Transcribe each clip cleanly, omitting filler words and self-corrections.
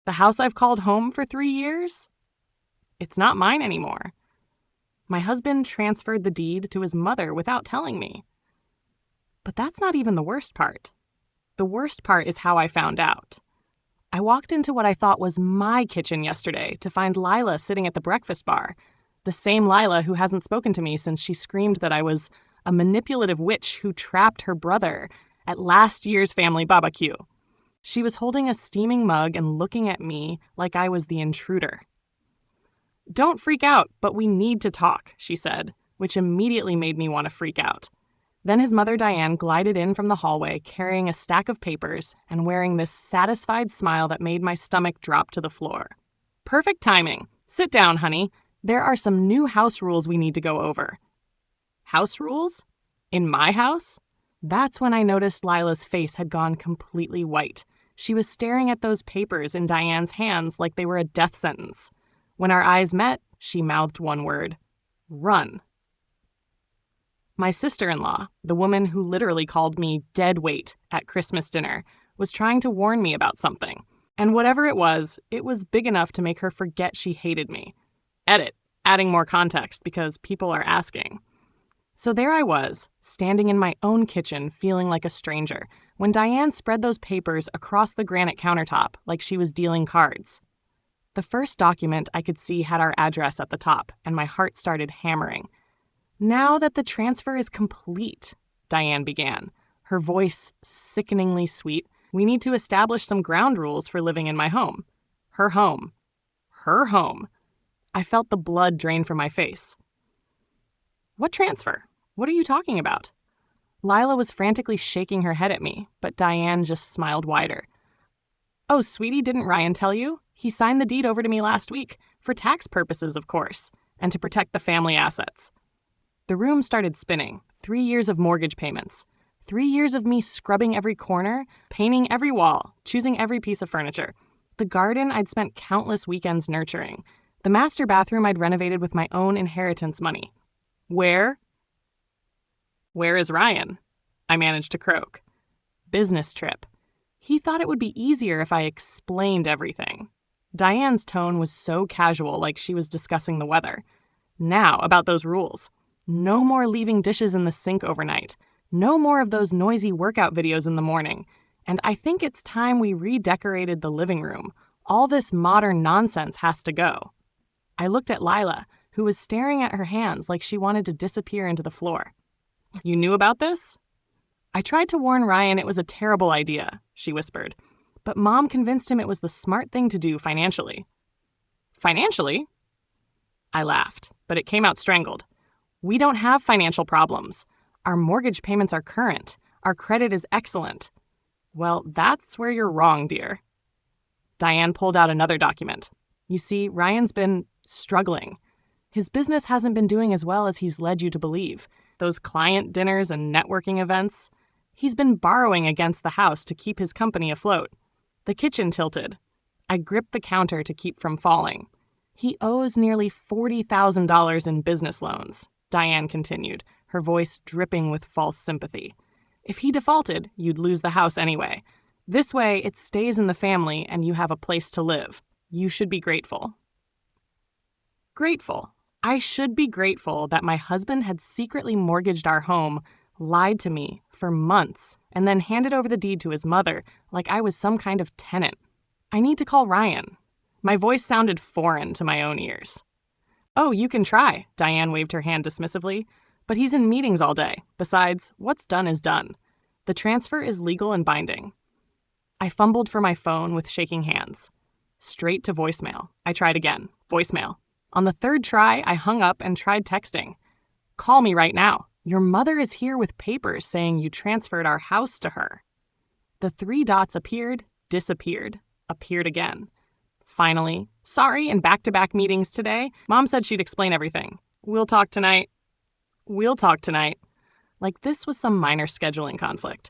The house I've called home for 3 years? It's not mine anymore. My husband transferred the deed to his mother without telling me. But that's not even the worst part. The worst part is how I found out. I walked into what I thought was my kitchen yesterday to find Lila sitting at the breakfast bar, the same Lila who hasn't spoken to me since she screamed that I was a manipulative witch who trapped her brother at last year's family barbecue. She was holding a steaming mug and looking at me like I was the intruder. "Don't freak out, but we need to talk," she said, which immediately made me want to freak out. Then his mother Diane glided in from the hallway carrying a stack of papers and wearing this satisfied smile that made my stomach drop to the floor. "Perfect timing. Sit down, honey. There are some new house rules we need to go over." House rules? In my house? That's when I noticed Lila's face had gone completely white. She was staring at those papers in Diane's hands like they were a death sentence. When our eyes met, she mouthed one word: "Run." My sister-in-law, the woman who literally called me dead weight at Christmas dinner, was trying to warn me about something. And whatever it was big enough to make her forget she hated me. Edit, adding more context because people are asking. So there I was, standing in my own kitchen feeling like a stranger, when Diane spread those papers across the granite countertop like she was dealing cards. The first document I could see had our address at the top, and my heart started hammering. "Now that the transfer is complete," Diane began, her voice sickeningly sweet, "we need to establish some ground rules for living in my home." Her home. Her home. I felt the blood drain from my face. "What transfer? What are you talking about?" Lila was frantically shaking her head at me, but Diane just smiled wider. "Oh, sweetie, didn't Ryan tell you? He signed the deed over to me last week, for tax purposes, of course, and to protect the family assets." The room started spinning. 3 years of mortgage payments. 3 years of me scrubbing every corner, painting every wall, choosing every piece of furniture. The garden I'd spent countless weekends nurturing. The master bathroom I'd renovated with my own inheritance money. Where is Ryan? I managed to croak. Business trip. He thought it would be easier if I explained everything. Diane's tone was so casual, like she was discussing the weather. Now, about those rules. No more leaving dishes in the sink overnight. No more of those noisy workout videos in the morning. And I think it's time we redecorated the living room. All this modern nonsense has to go. I looked at Lila, who was staring at her hands like she wanted to disappear into the floor. "You knew about this?" "I tried to warn Ryan it was a terrible idea," she whispered. "But Mom convinced him it was the smart thing to do financially." "Financially?" I laughed, but it came out strangled. "We don't have financial problems. Our mortgage payments are current. Our credit is excellent." "Well, that's where you're wrong, dear." Diane pulled out another document. "You see, Ryan's been struggling. His business hasn't been doing as well as he's led you to believe. Those client dinners and networking events. He's been borrowing against the house to keep his company afloat." The kitchen tilted. I gripped the counter to keep from falling. "He owes nearly $40,000 in business loans," Diane continued, her voice dripping with false sympathy. "If he defaulted, you'd lose the house anyway. This way, it stays in the family and you have a place to live. You should be grateful." Grateful. I should be grateful that my husband had secretly mortgaged our home, lied to me for months, and then handed over the deed to his mother like I was some kind of tenant. I need to call Ryan. My voice sounded foreign to my own ears. "Oh, you can try," Diane waved her hand dismissively. "But he's in meetings all day. Besides, what's done is done. The transfer is legal and binding." I fumbled for my phone with shaking hands. Straight to voicemail. I tried again. Voicemail. On the third try, I hung up and tried texting. "Call me right now. Your mother is here with papers saying you transferred our house to her." The 3 dots appeared, disappeared, appeared again. Finally, "Sorry, in back-to-back meetings today. Mom said she'd explain everything. We'll talk tonight." We'll talk tonight. Like this was some minor scheduling conflict.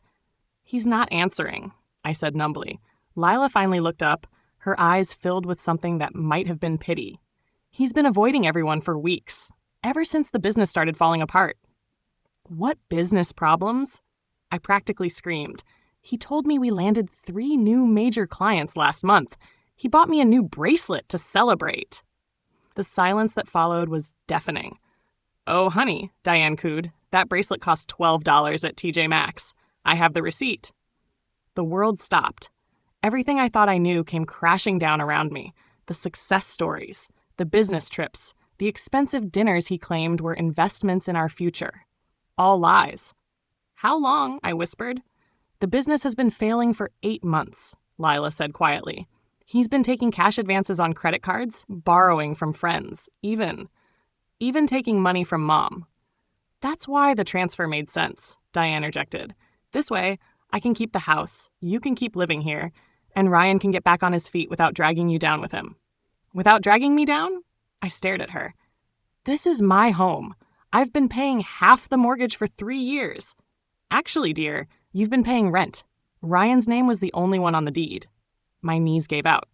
"He's not answering," I said numbly. Lila finally looked up, her eyes filled with something that might have been pity. "He's been avoiding everyone for weeks, ever since the business started falling apart." "What business problems?" I practically screamed. "He told me we landed 3 new major clients last month. He bought me a new bracelet to celebrate. The silence that followed was deafening. "Oh, honey," Diane cooed, "that bracelet cost $12 at TJ Maxx. I have the receipt." The world stopped. Everything I thought I knew came crashing down around me. The success stories, the business trips, the expensive dinners he claimed were investments in our future. All lies. "How long?" I whispered. "The business has been failing for 8 months," Lila said quietly. "He's been taking cash advances on credit cards, borrowing from friends, even taking money from Mom." "That's why the transfer made sense," Diane interjected. "This way, I can keep the house, you can keep living here, and Ryan can get back on his feet without dragging you down with him." "Without dragging me down?" I stared at her. "This is my home. I've been paying half the mortgage for 3 years. Actually, dear, you've been paying rent. Ryan's name was the only one on the deed." My knees gave out.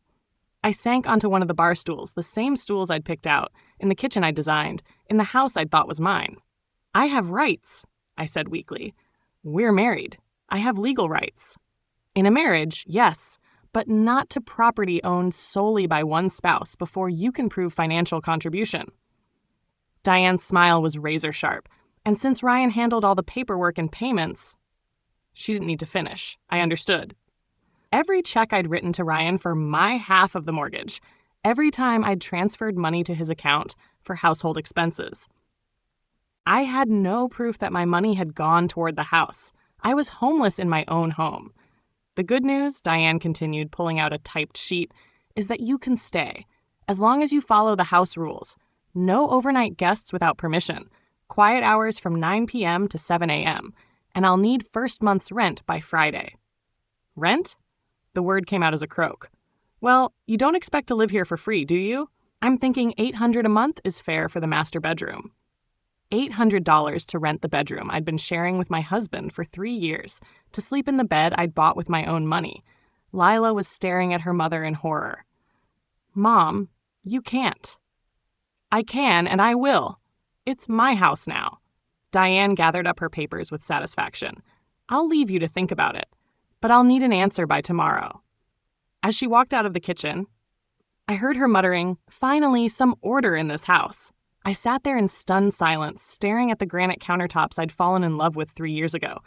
I sank onto one of the bar stools, the same stools I'd picked out, in the kitchen I'd designed, in the house I'd thought was mine. "I have rights," I said weakly. "We're married. I have legal rights." "In a marriage, yes, but not to property owned solely by one spouse before you can prove financial contribution." Diane's smile was razor sharp, and since Ryan handled all the paperwork and payments, she didn't need to finish. I understood. Every check I'd written to Ryan for my half of the mortgage, every time I'd transferred money to his account for household expenses. I had no proof that my money had gone toward the house. I was homeless in my own home. "The good news," Diane continued, pulling out a typed sheet, "is that you can stay, as long as you follow the house rules. No overnight guests without permission, quiet hours from 9 p.m. to 7 a.m., and I'll need first month's rent by Friday." "Rent?" The word came out as a croak. "Well, you don't expect to live here for free, do you? I'm thinking $800 a month is fair for the master bedroom." $800 to rent the bedroom I'd been sharing with my husband for 3 years, to sleep in the bed I'd bought with my own money. Lila was staring at her mother in horror. "Mom, you can't." "I can, and I will. It's my house now." Diane gathered up her papers with satisfaction. "I'll leave you to think about it, but I'll need an answer by tomorrow." As she walked out of the kitchen, I heard her muttering, "Finally, some order in this house." I sat there in stunned silence, staring at the granite countertops I'd fallen in love with 3 years ago.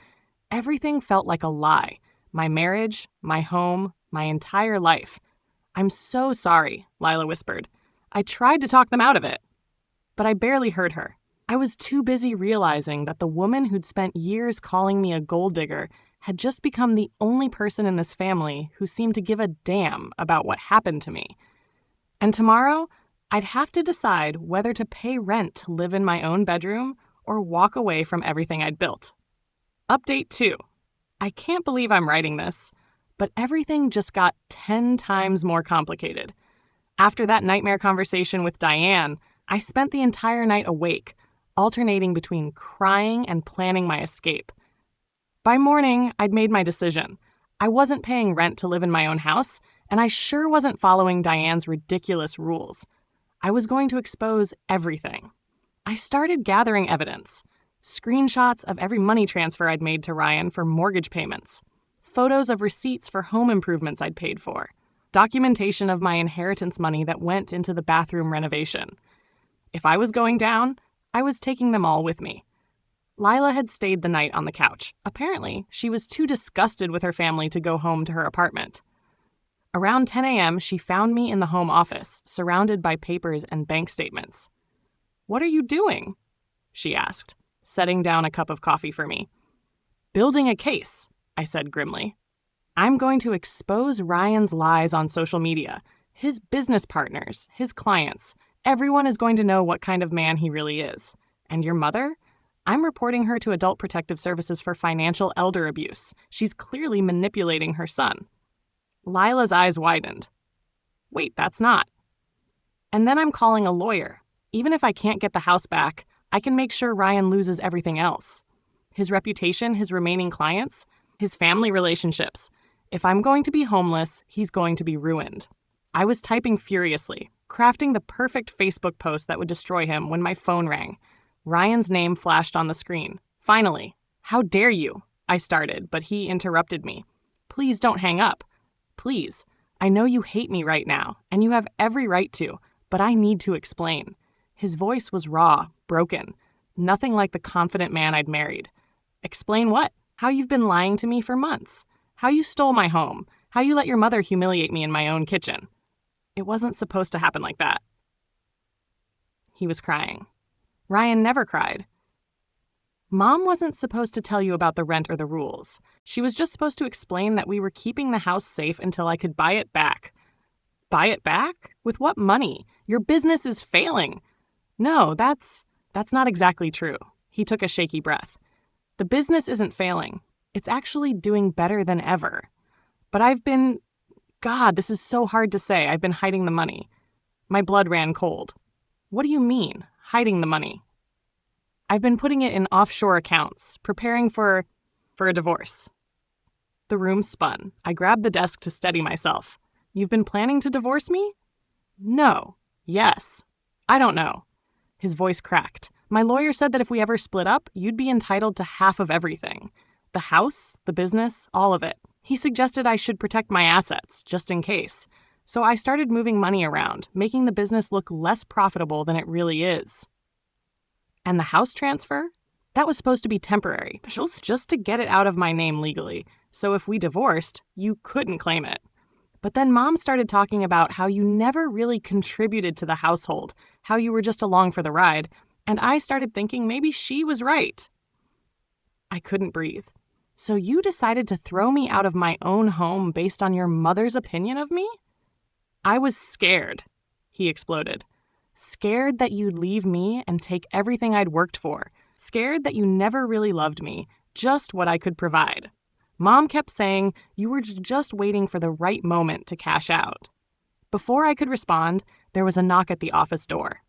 Everything felt like a lie. My marriage, my home, my entire life. "I'm so sorry," Lila whispered. I tried to talk them out of it, but I barely heard her. I was too busy realizing that the woman who'd spent years calling me a gold digger had just become the only person in this family who seemed to give a damn about what happened to me. And tomorrow, I'd have to decide whether to pay rent to live in my own bedroom or walk away from everything I'd built. Update 2. I can't believe I'm writing this, but everything just got 10 times more complicated. After that nightmare conversation with Diane, I spent the entire night awake, alternating between crying and planning my escape. By morning, I'd made my decision. I wasn't paying rent to live in my own house, and I sure wasn't following Diane's ridiculous rules. I was going to expose everything. I started gathering evidence. Screenshots of every money transfer I'd made to Ryan for mortgage payments. Photos of receipts for home improvements I'd paid for. Documentation of my inheritance money that went into the bathroom renovation. If I was going down, I was taking them all with me. Lila had stayed the night on the couch. Apparently, she was too disgusted with her family to go home to her apartment. Around 10 a.m., she found me in the home office, surrounded by papers and bank statements. "What are you doing?" she asked, setting down a cup of coffee for me. "Building a case," I said grimly. "I'm going to expose Ryan's lies on social media. His business partners, his clients, everyone is going to know what kind of man he really is. And your mother? I'm reporting her to Adult Protective Services for financial elder abuse. She's clearly manipulating her son." Lila's eyes widened. "Wait, that's not." "And then I'm calling a lawyer. Even if I can't get the house back, I can make sure Ryan loses everything else. His reputation, his remaining clients, his family relationships. If I'm going to be homeless, he's going to be ruined." I was typing furiously, crafting the perfect Facebook post that would destroy him when my phone rang. Ryan's name flashed on the screen. Finally. "How dare you?" I started, but he interrupted me. "Please don't hang up. Please. I know you hate me right now, and you have every right to, but I need to explain. His voice was raw, broken, nothing like the confident man I'd married. Explain what? How you've been lying to me for months. How you stole my home. How you let your mother humiliate me in my own kitchen. It wasn't supposed to happen like that. He was crying. Ryan never cried. Mom wasn't supposed to tell you about the rent or the rules. She was just supposed to explain that we were keeping the house safe until I could buy it back. Buy it back? With what money? Your business is failing. No, that's not exactly true. He took a shaky breath. The business isn't failing. It's actually doing better than ever. But God, this is so hard to say. I've been hiding the money. My blood ran cold. What do you mean, hiding the money? I've been putting it in offshore accounts, preparing for a divorce. The room spun. I grabbed the desk to steady myself. You've been planning to divorce me? No. Yes. I don't know. His voice cracked. My lawyer said that if we ever split up, you'd be entitled to half of everything. The house, the business, all of it. He suggested I should protect my assets, just in case. So I started moving money around, making the business look less profitable than it really is. And the house transfer? That was supposed to be temporary, just to get it out of my name legally. So if we divorced, you couldn't claim it. But then Mom started talking about how you never really contributed to the household, how you were just along for the ride, and I started thinking maybe she was right. I couldn't breathe. So you decided to throw me out of my own home based on your mother's opinion of me? I was scared, he exploded. Scared that you'd leave me and take everything I'd worked for. Scared that you never really loved me, just what I could provide. Mom kept saying you were just waiting for the right moment to cash out. Before I could respond, there was a knock at the office door.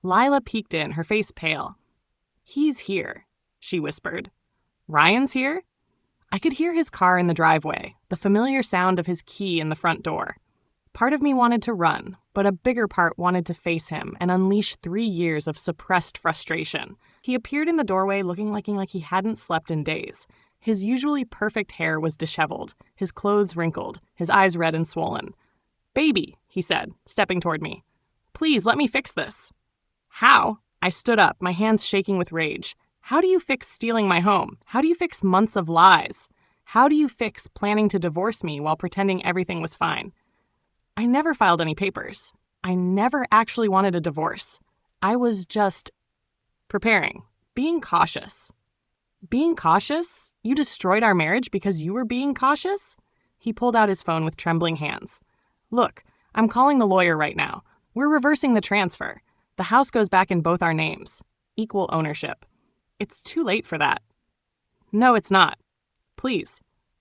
Lila peeked in, her face pale. He's here, she whispered. Ryan's here? I could hear his car in the driveway, the familiar sound of his key in the front door. Part of me wanted to run, but a bigger part wanted to face him and unleash 3 years of suppressed frustration. He appeared in the doorway looking like he hadn't slept in days. His usually perfect hair was disheveled, his clothes wrinkled, his eyes red and swollen. Baby, he said, stepping toward me. Please, let me fix this. How? I stood up, my hands shaking with rage. How do you fix stealing my home? How do you fix months of lies? How do you fix planning to divorce me while pretending everything was fine? I never filed any papers. I never actually wanted a divorce. I was just preparing, being cautious. Being cautious? You destroyed our marriage because you were being cautious? He pulled out his phone with trembling hands. Look, I'm calling the lawyer right now. We're reversing the transfer. The house goes back in both our names. Equal ownership. It's too late for that. No, it's not. Please.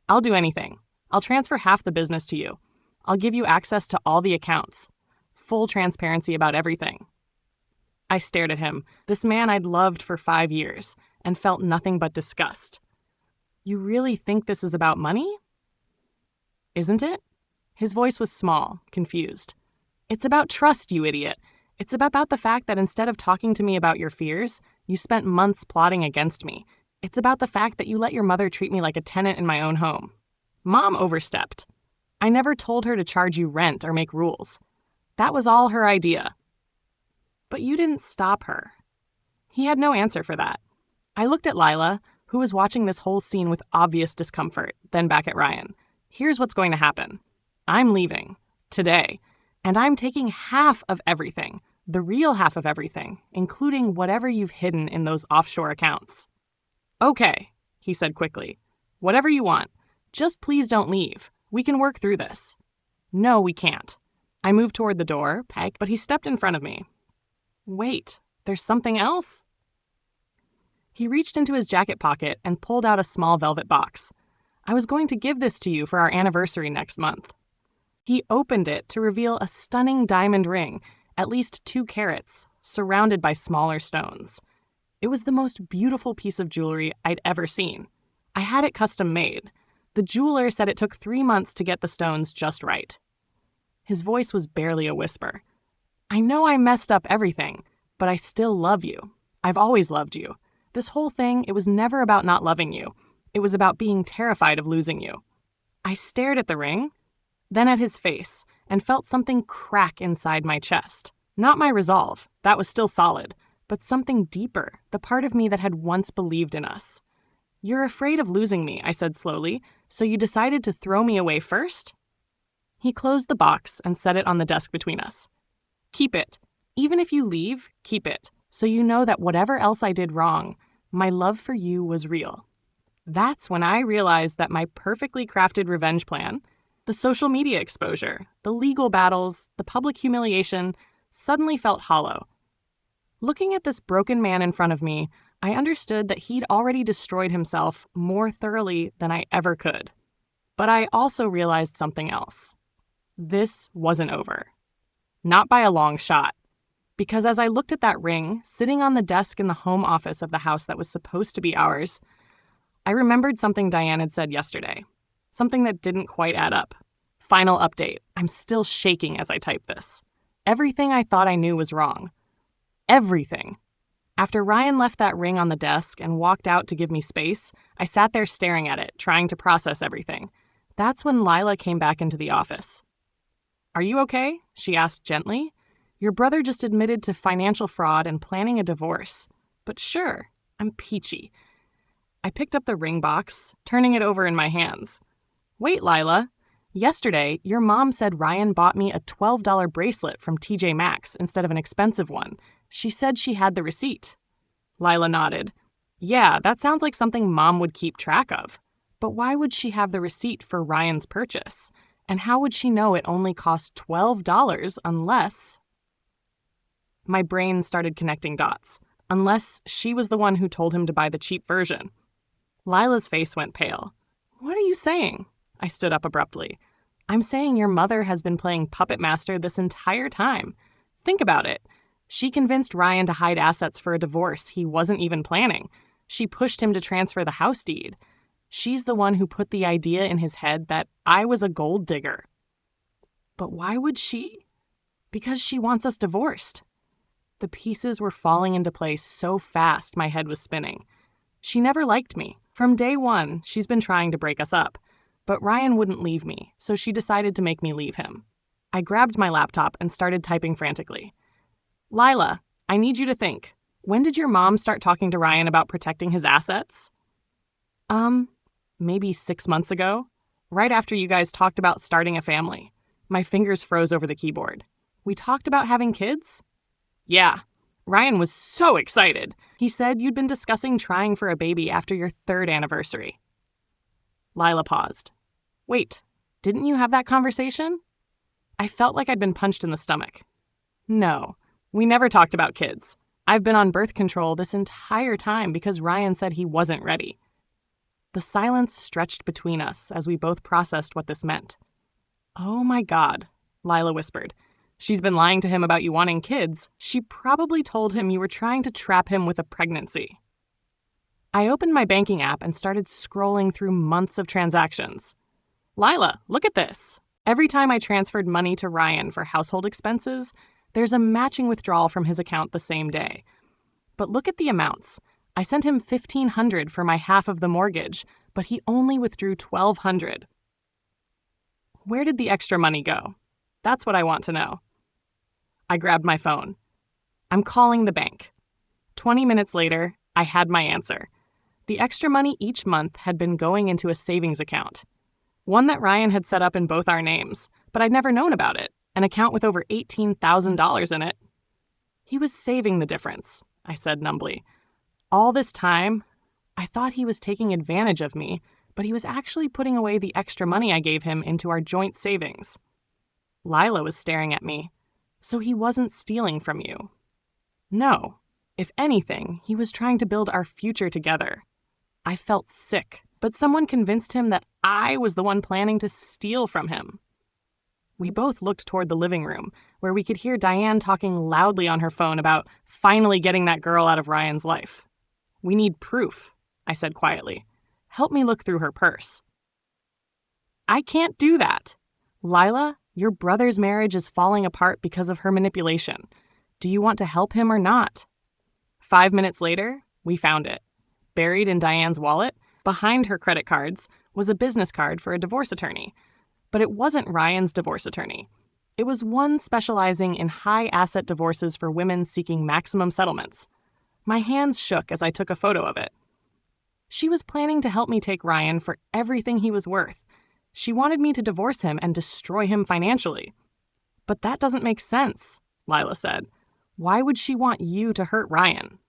I'll do anything. I'll transfer half the business to you. I'll give you access to all the accounts. Full transparency about everything. I stared at him, this man I'd loved for 5 years, and felt nothing but disgust. You really think this is about money? Isn't it? His voice was small, confused. It's about trust, you idiot. It's about the fact that instead of talking to me about your fears, you spent months plotting against me. It's about the fact that you let your mother treat me like a tenant in my own home. Mom overstepped. I never told her to charge you rent or make rules. That was all her idea. But you didn't stop her. He had no answer for that. I looked at Lila, who was watching this whole scene with obvious discomfort, then back at Ryan. Here's what's going to happen. I'm leaving. Today. And I'm taking half of everything. The real half of everything, including whatever you've hidden in those offshore accounts. Okay, he said quickly. Whatever you want. Just please don't leave. We can work through this. No, we can't. I moved toward the door, but he stepped in front of me. Wait, there's something else? He reached into his jacket pocket and pulled out a small velvet box. I was going to give this to you for our anniversary next month. He opened it to reveal a stunning diamond ring, at least 2 carats, surrounded by smaller stones. It was the most beautiful piece of jewelry I'd ever seen. I had it custom made. The jeweler said it took 3 months to get the stones just right. His voice was barely a whisper. I know I messed up everything, but I still love you. I've always loved you. This whole thing, it was never about not loving you. It was about being terrified of losing you. I stared at the ring. then at his face, and felt something crack inside my chest. Not my resolve, that was still solid, but something deeper, the part of me that had once believed in us. "You're afraid of losing me," I said slowly, "so you decided to throw me away first?" He closed the box and set it on the desk between us. "Keep it. Even if you leave, keep it, so you know that whatever else I did wrong, my love for you was real." That's when I realized that my perfectly crafted revenge plan, the social media exposure, the legal battles, the public humiliation, suddenly felt hollow. Looking at this broken man in front of me, I understood that he'd already destroyed himself more thoroughly than I ever could. But I also realized something else. This wasn't over. Not by a long shot. Because as I looked at that ring, sitting on the desk in the home office of the house that was supposed to be ours, I remembered something Diane had said yesterday. Something that didn't quite add up. Final update. I'm still shaking as I type this. Everything I thought I knew was wrong. Everything. After Ryan left that ring on the desk and walked out to give me space, I sat there staring at it, trying to process everything. That's when Lila came back into the office. "Are you okay?" she asked gently. "Your brother just admitted to financial fraud and planning a divorce. But sure, I'm peachy." I picked up the ring box, turning it over in my hands. "Wait, Lila. Yesterday, your mom said Ryan bought me a $12 bracelet from TJ Maxx instead of an expensive one. She said she had the receipt." Lila nodded. "Yeah, that sounds like something Mom would keep track of. But why would she have the receipt for Ryan's purchase? And how would she know it only cost $12 unless—" My brain started connecting dots. Unless she was the one who told him to buy the cheap version. Lila's face went pale. "What are you saying?" I stood up abruptly. "I'm saying your mother has been playing puppet master this entire time. Think about it. She convinced Ryan to hide assets for a divorce he wasn't even planning. She pushed him to transfer the house deed. She's the one who put the idea in his head that I was a gold digger." "But why would she?" "Because she wants us divorced." The pieces were falling into place so fast my head was spinning. She never liked me. From day one, she's been trying to break us up. But Ryan wouldn't leave me, so she decided to make me leave him. I grabbed my laptop and started typing frantically. "Lila, I need you to think. When did your mom start talking to Ryan about protecting his assets?" Maybe 6 months ago. Right after you guys talked about starting a family." My fingers froze over the keyboard. "We talked about having kids?" "Yeah. Ryan was so excited. He said you'd been discussing trying for a baby after your 3rd anniversary." Lila paused. "Wait, didn't you have that conversation?" I felt like I'd been punched in the stomach. "No, we never talked about kids. I've been on birth control this entire time because Ryan said he wasn't ready." The silence stretched between us as we both processed what this meant. "Oh my God," Lila whispered. "She's been lying to him about you wanting kids. She probably told him you were trying to trap him with a pregnancy." I opened my banking app and started scrolling through months of transactions. "Lila, look at this. Every time I transferred money to Ryan for household expenses, there's a matching withdrawal from his account the same day. But look at the amounts. I sent him $1,500 for my half of the mortgage, but he only withdrew $1,200. Where did the extra money go? That's what I want to know." I grabbed my phone. "I'm calling the bank." 20 minutes later, I had my answer. The extra money each month had been going into a savings account. One that Ryan had set up in both our names, but I'd never known about it, an account with over $18,000 in it. "He was saving the difference," I said numbly. "All this time, I thought he was taking advantage of me, but he was actually putting away the extra money I gave him into our joint savings." Lila was staring at me. "So he wasn't stealing from you?" "No. If anything, he was trying to build our future together." I felt sick, but someone convinced him that I was the one planning to steal from him. We both looked toward the living room, where we could hear Diane talking loudly on her phone about finally getting that girl out of Ryan's life. "We need proof," I said quietly. "Help me look through her purse." "I can't do that. Lila, your brother's marriage is falling apart because of her manipulation. Do you want to help him or not?" 5 minutes later, we found it. Buried in Diane's wallet, behind her credit cards, was a business card for a divorce attorney. But it wasn't Ryan's divorce attorney. It was one specializing in high-asset divorces for women seeking maximum settlements. My hands shook as I took a photo of it. She was planning to help me take Ryan for everything he was worth. She wanted me to divorce him and destroy him financially. But that doesn't make sense, Lila said. Why would she want you to hurt Ryan?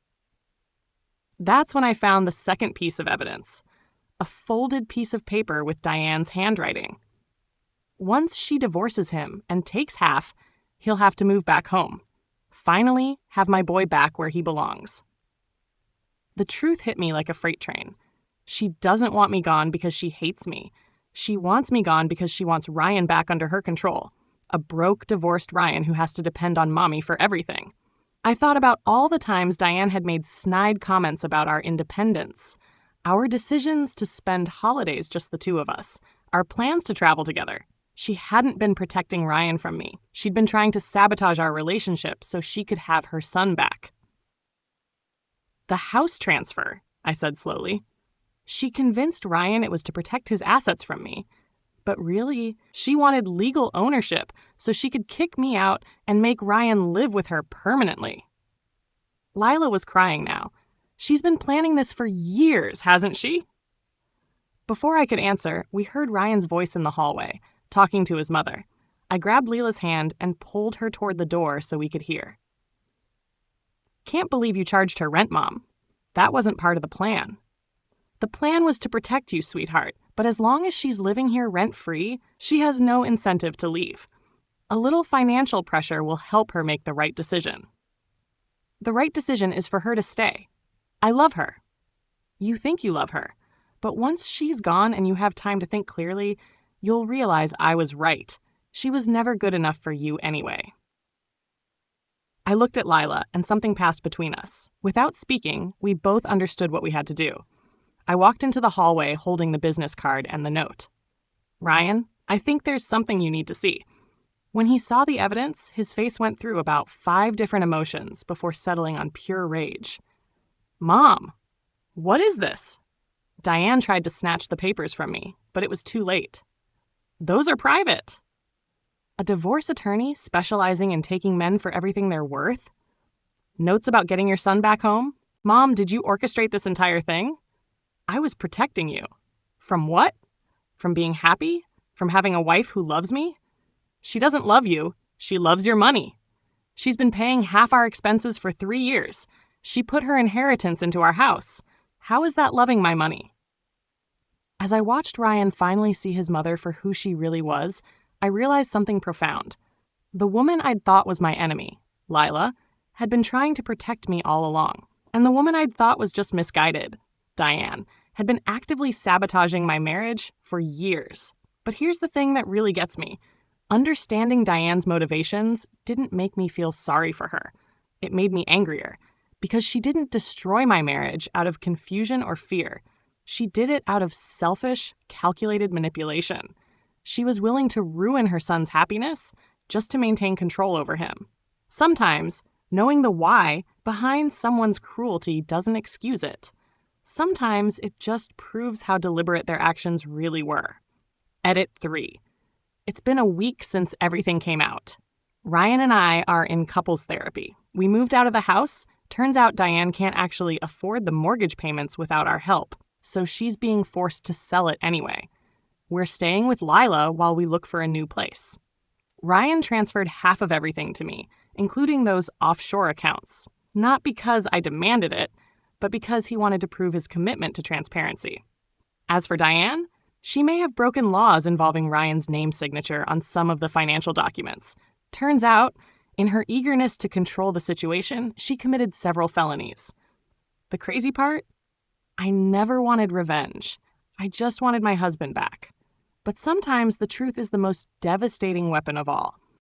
That's when I found the second piece of evidence, a folded piece of paper with Diane's handwriting. Once she divorces him and takes half, he'll have to move back home. Finally, have my boy back where he belongs. The truth hit me like a freight train. She doesn't want me gone because she hates me. She wants me gone because she wants Ryan back under her control. A broke, divorced Ryan who has to depend on mommy for everything. I thought about all the times Diane had made snide comments about our independence, our decisions to spend holidays just the two of us, our plans to travel together. She hadn't been protecting Ryan from me. She'd been trying to sabotage our relationship so she could have her son back. The house transfer, I said slowly. She convinced Ryan it was to protect his assets from me. But really, she wanted legal ownership so she could kick me out and make Ryan live with her permanently. Lila was crying now. She's been planning this for years, hasn't she? Before I could answer, we heard Ryan's voice in the hallway, talking to his mother. I grabbed Lila's hand and pulled her toward the door so we could hear. Can't believe you charged her rent, Mom. That wasn't part of the plan. The plan was to protect you, sweetheart, but as long as she's living here rent-free, she has no incentive to leave. A little financial pressure will help her make the right decision. The right decision is for her to stay. I love her. You think you love her, but once she's gone and you have time to think clearly, you'll realize I was right. She was never good enough for you anyway. I looked at Lila, and something passed between us. Without speaking, we both understood what we had to do. I walked into the hallway holding the business card and the note. Ryan, I think there's something you need to see. When he saw the evidence, his face went through about 5 different emotions before settling on pure rage. Mom, what is this? Diane tried to snatch the papers from me, but it was too late. Those are private. A divorce attorney specializing in taking men for everything they're worth? Notes about getting your son back home? Mom, did you orchestrate this entire thing? I was protecting you. From what? From being happy? From having a wife who loves me? She doesn't love you. She loves your money. She's been paying half our expenses for 3 years. She put her inheritance into our house. How is that loving my money? As I watched Ryan finally see his mother for who she really was, I realized something profound. The woman I'd thought was my enemy, Lila, had been trying to protect me all along. And the woman I'd thought was just misguided, Diane, had been actively sabotaging my marriage for years. But here's the thing that really gets me. Understanding Diane's motivations didn't make me feel sorry for her. It made me angrier, because she didn't destroy my marriage out of confusion or fear. She did it out of selfish, calculated manipulation. She was willing to ruin her son's happiness just to maintain control over him. Sometimes, knowing the why behind someone's cruelty doesn't excuse it. Sometimes it just proves how deliberate their actions really were. Edit 3. It's been a week since everything came out. Ryan and I are in couples therapy. We moved out of the house. Turns out Diane can't actually afford the mortgage payments without our help, so she's being forced to sell it anyway. We're staying with Lila while we look for a new place. Ryan transferred half of everything to me, including those offshore accounts. Not because I demanded it, but because he wanted to prove his commitment to transparency. As for Diane, she may have broken laws involving Ryan's name signature on some of the financial documents. Turns out, in her eagerness to control the situation, she committed several felonies. The crazy part? I never wanted revenge. I just wanted my husband back. But sometimes the truth is the most devastating weapon of all.